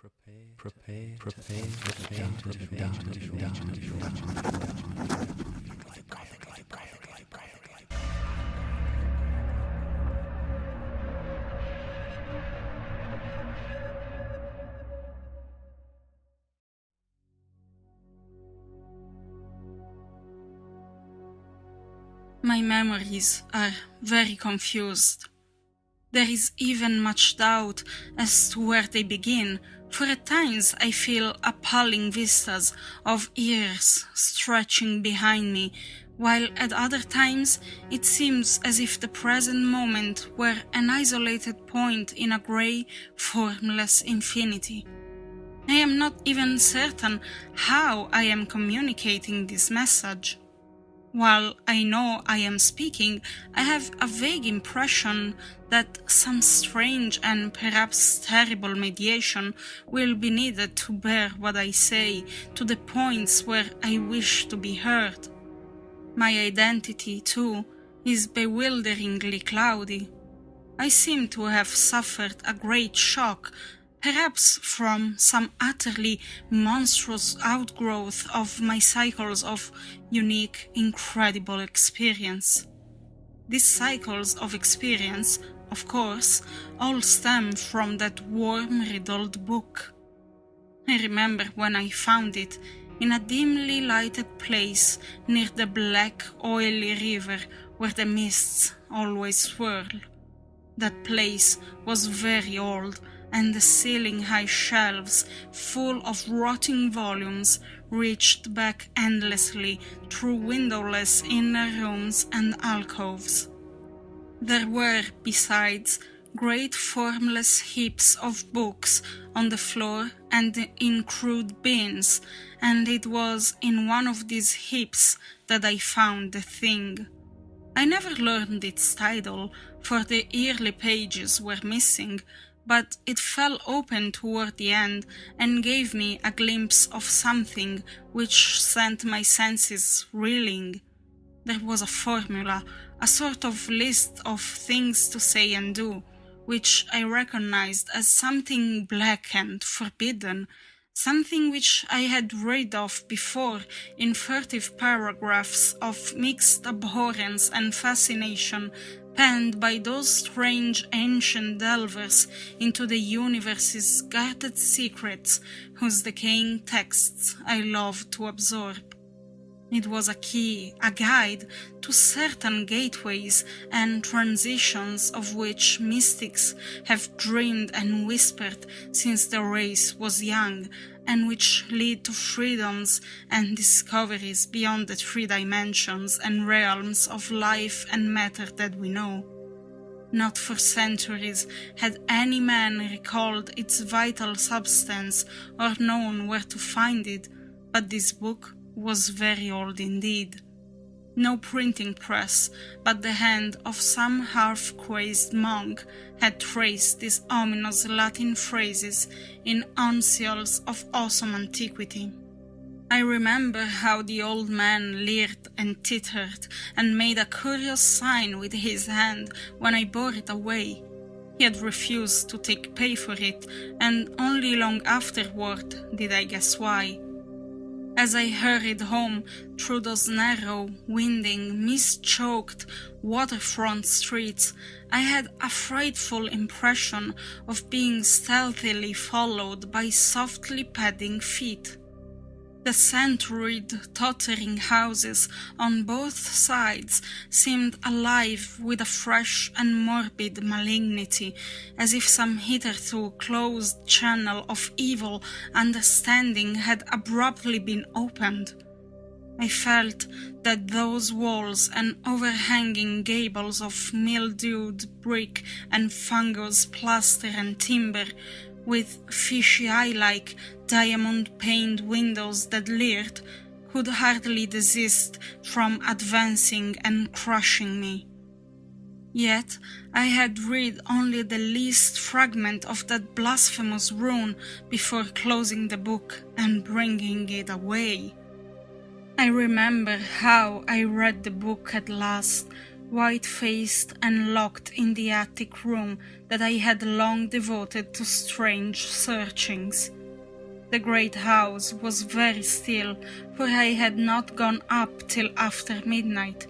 Prepare to My memories are very confused. There is even much doubt as to where they begin, for at times I feel appalling vistas of years stretching behind me, while at other times it seems as if the present moment were an isolated point in a grey, formless infinity. I am not even certain how I am communicating this message. While I know I am speaking, I have a vague impression that some strange and perhaps terrible mediation will be needed to bear what I say to the points where I wish to be heard. My identity, too, is bewilderingly cloudy. I seem to have suffered a great shock, perhaps from some utterly monstrous outgrowth of my cycles of unique, incredible experience. These cycles of experience, of course, all stem from that worm-riddled book. I remember when I found it in a dimly lighted place near the black, oily river where the mists always swirl. That place was very old, and the ceiling-high shelves, full of rotting volumes, reached back endlessly through windowless inner rooms and alcoves. There were, besides, great formless heaps of books on the floor and in crude bins, and it was in one of these heaps that I found the thing. I never learned its title, for the early pages were missing, but it fell open toward the end and gave me a glimpse of something which sent my senses reeling. There was a formula, a sort of list of things to say and do, which I recognized as something black and forbidden, something which I had read of before in furtive paragraphs of mixed abhorrence and fascination penned by those strange ancient delvers into the universe's guarded secrets whose decaying texts I loved to absorb. It was a key, a guide to certain gateways and transitions of which mystics have dreamed and whispered since the race was young, and which lead to freedoms and discoveries beyond the 3 dimensions and realms of life and matter that we know. Not for centuries had any man recalled its vital substance or known where to find it, but this book was very old indeed. No printing press, but the hand of some half-crazed monk had traced these ominous Latin phrases in uncials of awesome antiquity. I remember how the old man leered and tittered and made a curious sign with his hand when I bore it away. He had refused to take pay for it, and only long afterward did I guess why. As I hurried home through those narrow, winding, mist-choked waterfront streets, I had a frightful impression of being stealthily followed by softly padding feet. The centuried, tottering houses on both sides seemed alive with a fresh and morbid malignity, as if some hitherto closed channel of evil understanding had abruptly been opened. I felt that those walls and overhanging gables of mildewed brick and fungus plaster and timber, with fishy eye-like diamond-paned windows that leered, could hardly desist from advancing and crushing me. Yet I had read only the least fragment of that blasphemous rune before closing the book and bringing it away. I remember how I read the book at last, white-faced and locked in the attic room that I had long devoted to strange searchings. The great house was very still, for I had not gone up till after midnight.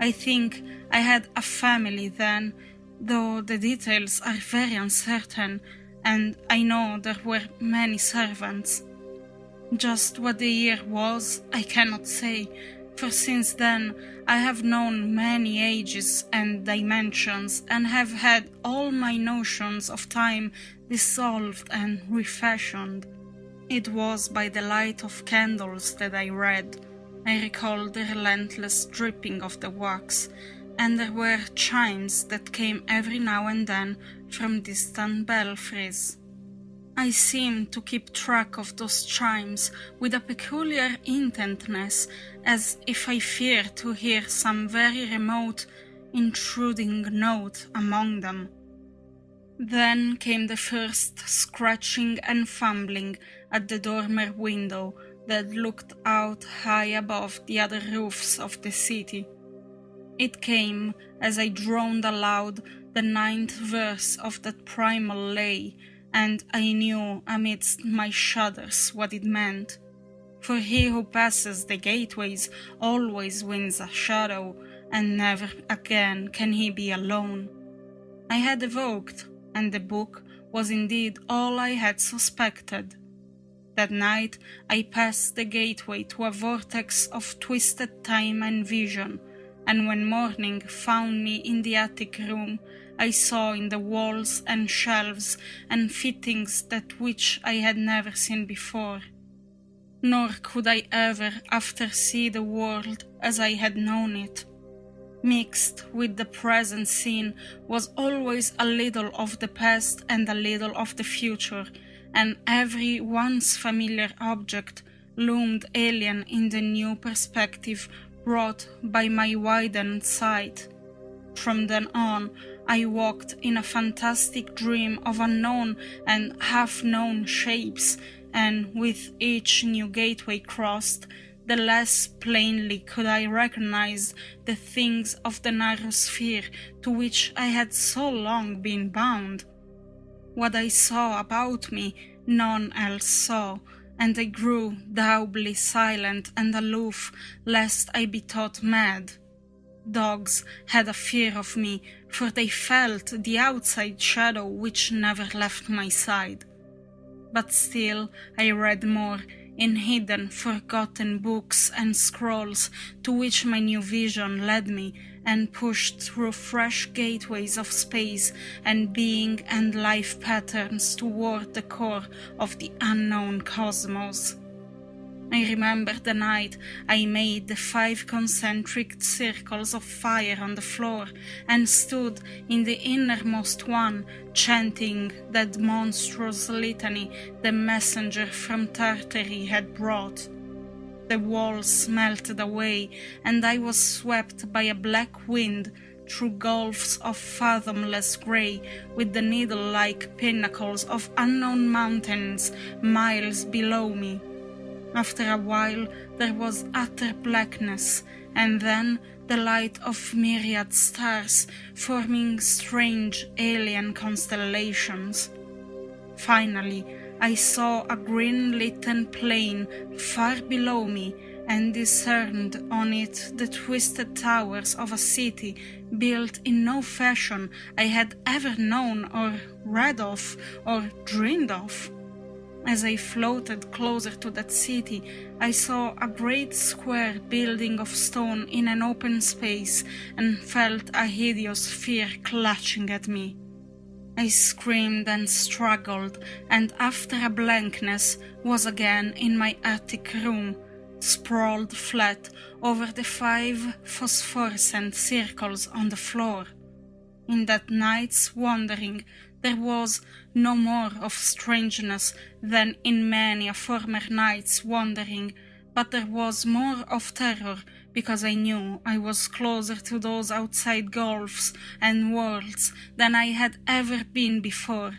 I think I had a family then, though the details are very uncertain, and I know there were many servants. Just what the year was, I cannot say, for since then I have known many ages and dimensions, and have had all my notions of time dissolved and refashioned. It was by the light of candles that I read. I recall the relentless dripping of the wax, and there were chimes that came every now and then from distant belfries. I seemed to keep track of those chimes with a peculiar intentness, as if I feared to hear some very remote, intruding note among them. Then came the first scratching and fumbling at the dormer window that looked out high above the other roofs of the city. It came as I droned aloud the 9th verse of that primal lay, and I knew amidst my shudders what it meant. For he who passes the gateways always wins a shadow, and never again can he be alone. I had evoked, and the book was indeed all I had suspected. That night I passed the gateway to a vortex of twisted time and vision, and when morning found me in the attic room, I saw in the walls and shelves and fittings that which I had never seen before. Nor could I ever after see the world as I had known it. Mixed with the present scene was always a little of the past and a little of the future, and every once familiar object loomed alien in the new perspective brought by my widened sight. From then on, I walked in a fantastic dream of unknown and half-known shapes, and with each new gateway crossed, the less plainly could I recognize the things of the narrow sphere to which I had so long been bound. What I saw about me none else saw, and I grew doubly silent and aloof, lest I be thought mad. Dogs had a fear of me, for they felt the outside shadow which never left my side. But still I read more, in hidden, forgotten books and scrolls to which my new vision led me, and pushed through fresh gateways of space and being and life patterns toward the core of the unknown cosmos. I remember the night I made the 5 concentric circles of fire on the floor and stood in the innermost one, chanting that monstrous litany the messenger from Tartary had brought. The walls melted away, and I was swept by a black wind through gulfs of fathomless grey, with the needle-like pinnacles of unknown mountains miles below me. After a while there was utter blackness, and then the light of myriad stars forming strange alien constellations. Finally, I saw a green-litten plain far below me, and discerned on it the twisted towers of a city built in no fashion I had ever known or read of or dreamed of. As I floated closer to that city, I saw a great square building of stone in an open space, and felt a hideous fear clutching at me. I screamed and struggled, and after a blankness was again in my attic room, sprawled flat over the 5 phosphorescent circles on the floor. In that night's wandering there was no more of strangeness than in many a former night's wandering, but there was more of terror, because I knew I was closer to those outside gulfs and worlds than I had ever been before.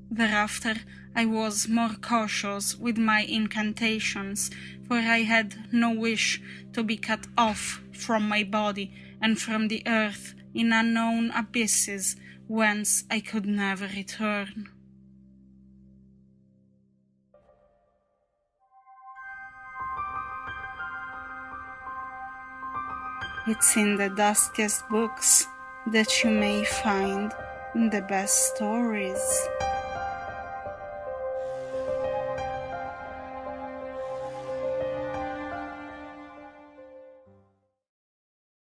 Thereafter I was more cautious with my incantations, for I had no wish to be cut off from my body and from the earth in unknown abysses whence I could never return. It's in the dustiest books that you may find the best stories.